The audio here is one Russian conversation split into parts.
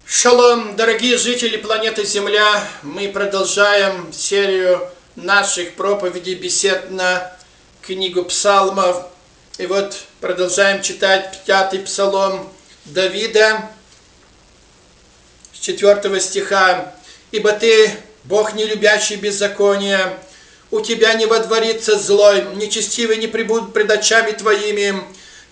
Шалом, дорогие жители планеты Земля! Мы продолжаем серию наших проповедей, бесед на книгу псалмов. И вот продолжаем читать 5-й псалом Давида с 4 стиха. «Ибо ты, Бог не любящий беззакония, у тебя не водворится злой, нечестивый не пребудет пред очами твоими.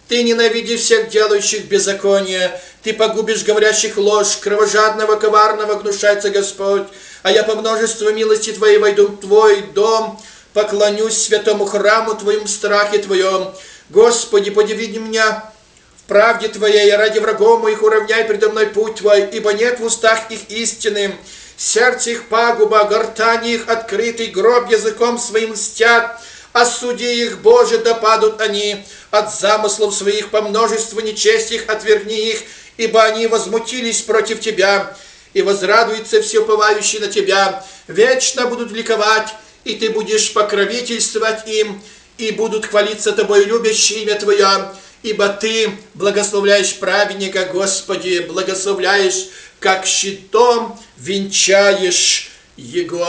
Ты ненавидишь всех делающих беззаконие, ты погубишь говорящих ложь, кровожадного, коварного гнушается Господь. А я по множеству милости Твоей войду в Твой дом, поклонюсь святому храму Твоему в страхе Твоем. Господи, подиви меня в правде Твоей, ради врагов моих уравняй предо мной путь Твой, ибо нет в устах их истины. Сердце их пагуба, гортани их открытый, гроб языком своим мстят. Осуди их, Боже, да падут они от замыслов своих, по множеству нечести их отвергни их, ибо они возмутились против Тебя, и возрадуется все уповающий на Тебя. Вечно будут ликовать, и Ты будешь покровительствовать им, и будут хвалиться Тобой любящие имя Твое, ибо Ты благословляешь праведника, Господи, благословляешь, как щитом венчаешь его».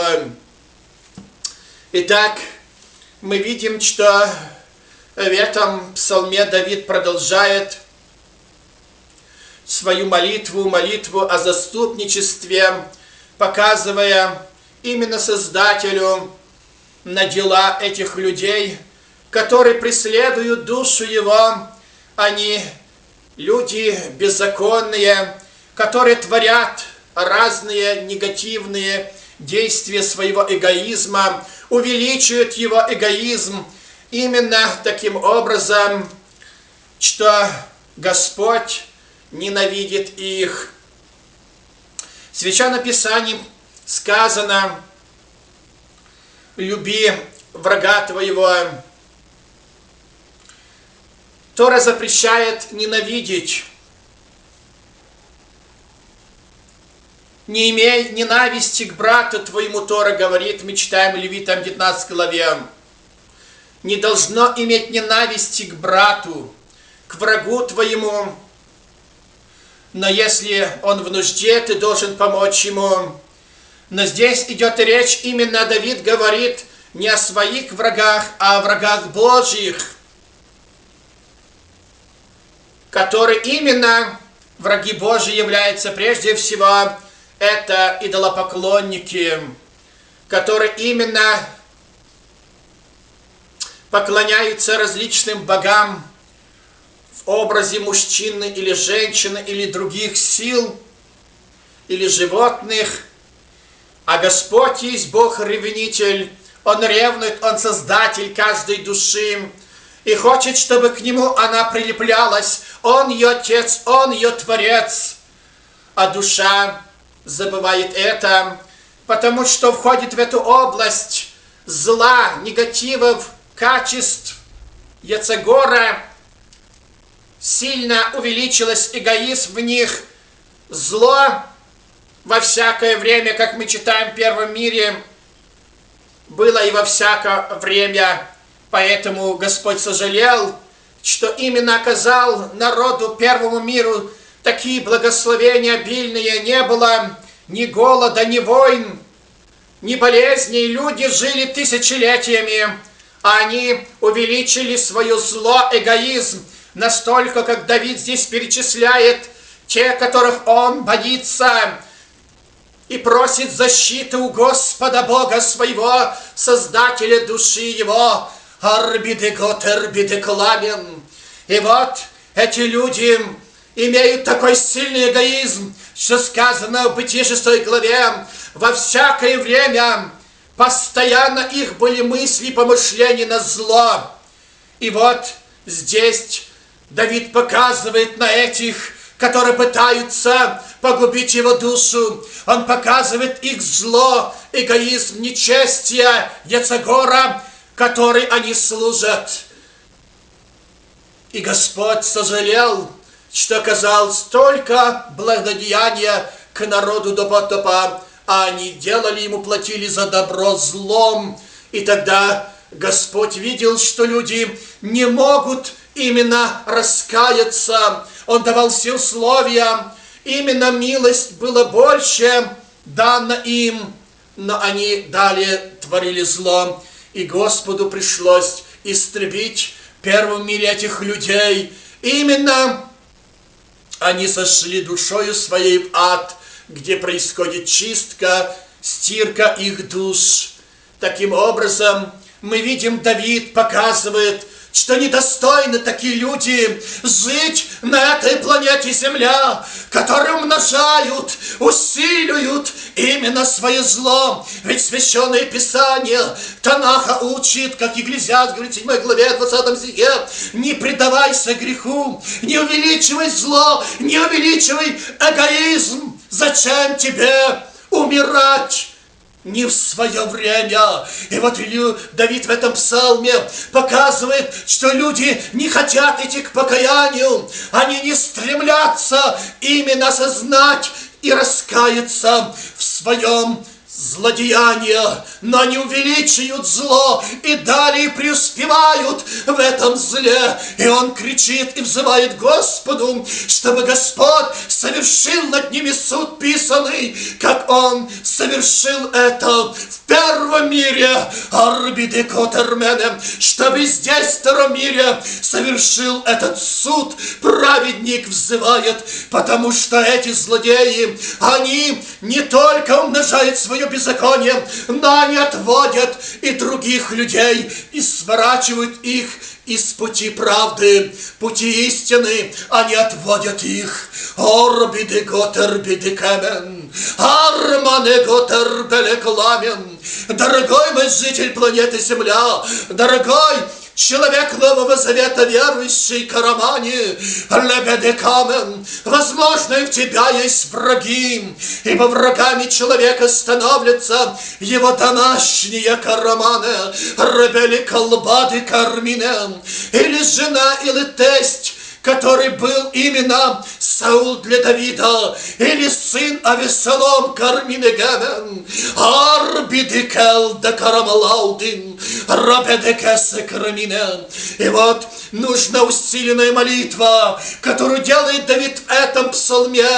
Итак, мы видим, что в этом псалме Давид продолжает свою молитву о заступничестве, показывая именно Создателю на дела этих людей, которые преследуют душу его. Они люди беззаконные, которые творят разные негативные действия своего эгоизма, увеличивают его эгоизм именно таким образом, что Господь ненавидит их. В Священном Писании сказано: «Люби врага твоего». Тора запрещает ненавидеть. «Не имей ненависти к брату твоему», Тора говорит, мы читаем Левитам 19 главе. Не должно иметь ненависти к брату, к врагу твоему, но если он в нужде, ты должен помочь ему. Но здесь идет речь, именно Давид говорит не о своих врагах, а о врагах Божьих, которые именно враги Божьи являются прежде всего. Это идолопоклонники, которые именно поклоняются различным богам в образе мужчины или женщины, или других сил, или животных. А Господь есть Бог-ревнитель, Он ревнует, Он Создатель каждой души, и хочет, чтобы к Нему она прилеплялась. Он ее Отец, Он ее Творец, а душа забывает это, потому что входит в эту область зла, негативов, качеств, яцегора. Сильно увеличилось эгоизм в них, зло во всякое время, как мы читаем в первом мире, было и во всякое время. Поэтому Господь сожалел, что именно оказал народу, первому миру, такие благословения обильные. Не было ни голода, ни войн, ни болезней. Люди жили тысячелетиями, а они увеличили свое зло, эгоизм, настолько, как Давид здесь перечисляет, те, которых он боится и просит защиты у Господа Бога своего, Создателя души его. И вот эти люди имеют такой сильный эгоизм, что сказано в Бытие 6 главе: во всякое время постоянно их были мысли и помышления на зло. И вот здесь Давид показывает на этих, которые пытаются погубить его душу. Он показывает их зло, эгоизм, нечестие, яцегора, который они служат. И Господь сожалел, что оказал столько благодеяния к народу до потопа, а они делали ему, платили за добро злом. И тогда Господь видел, что люди не могут именно раскаяться. Он давал все условия, именно милость была больше дана им, но они далее творили зло, и Господу пришлось истребить в первом мире этих людей. Именно они сошли душою своей в ад, где происходит чистка, стирка их душ. Таким образом, мы видим, Давид показывает, что недостойны такие люди жить на этой планете Земля, которые умножают, усиливают именно свое зло. Ведь Священное Писание Танаха учит, как Екклезиаст говорит в 7 главе 20 стихе: не предавайся греху, не увеличивай зло, не увеличивай эгоизм. Зачем тебе умирать не в свое время? И вот Давид в этом псалме показывает, что люди не хотят идти к покаянию, они не стремятся именно осознать и раскаяться в своем злодеяние, но они увеличивают зло и далее преуспевают в этом зле. И он кричит и взывает Господу, чтобы Господь совершил над ними суд писанный, как он совершил это в первом мире, чтобы здесь, в втором мире, совершил этот суд. Праведник взывает, потому что эти злодеи, они не только умножают свое беззаконие, но они отводят и других людей, и сворачивают их из пути правды, пути истины, они отводят их. Дорогой мой житель планеты Земля, дорогой человек Нового Завета, верующий Карамани, возможно, и в тебя есть враги, ибо врагами человека становятся его домашние караманы, ребели колбады кармине, или жена, или тесть, который был именно Саул для Давида, или сын Авесолом Карминегамен, Арбидикел да Карамалаудин, Рабедекесе Карминен. И вот нужна усиленная молитва, которую делает Давид в этом псалме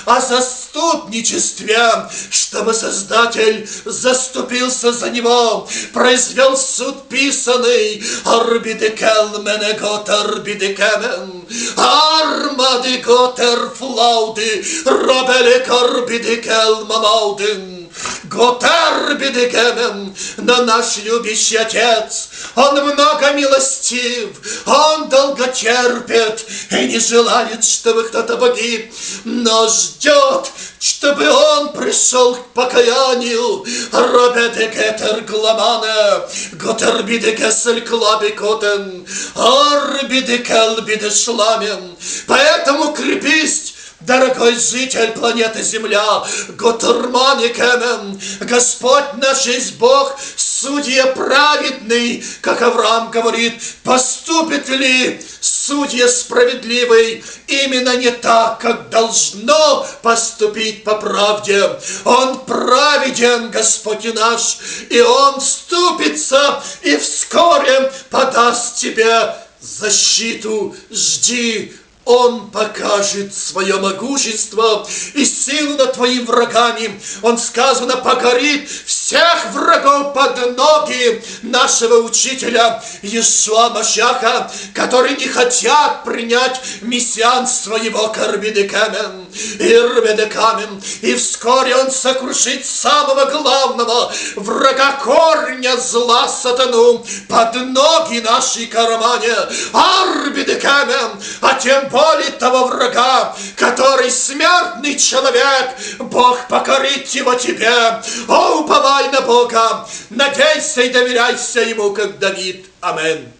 о заступничестве, чтобы Создатель заступился за него, произвел суд писанный. Арбидикел менегот арбидикемен, Армади готер флауди, робели карбидикел манаудин. Готер бидикемен, но наш любящий Отец, Он много милостив, Он долго терпит и не желает, чтобы кто-то погиб, но ждет, чтобы он пришел к покаянию. Робедекетер гламане, готер бидекесель клабикотен, арбидекел бидешламен. Поэтому крепись, дорогой житель планеты Земля, Готерманикемен. Господь наш есть Бог, судья праведный, как Авраам говорит, поступит ли судья справедливый именно не так, как должно поступить по правде. Он праведен, Господь наш, и Он вступится и вскоре подаст тебе защиту. Жди, Он покажет свое могущество и силу над твоими врагами. Он, сказано, покорит всех врагов под ноги нашего учителя Иешуа Машиаха, которые не хотят принять мессианство его Карбидекамен, Ирбедекамен. И вскоре он сокрушит самого главного врага, корня зла, сатану, под ноги нашей кармане, Арбидекамен. А тем более того врага, который смертный человек, Бог покорит его тебе. О, уповай на Бога, надейся и доверяйся Ему, как Давид. Аминь.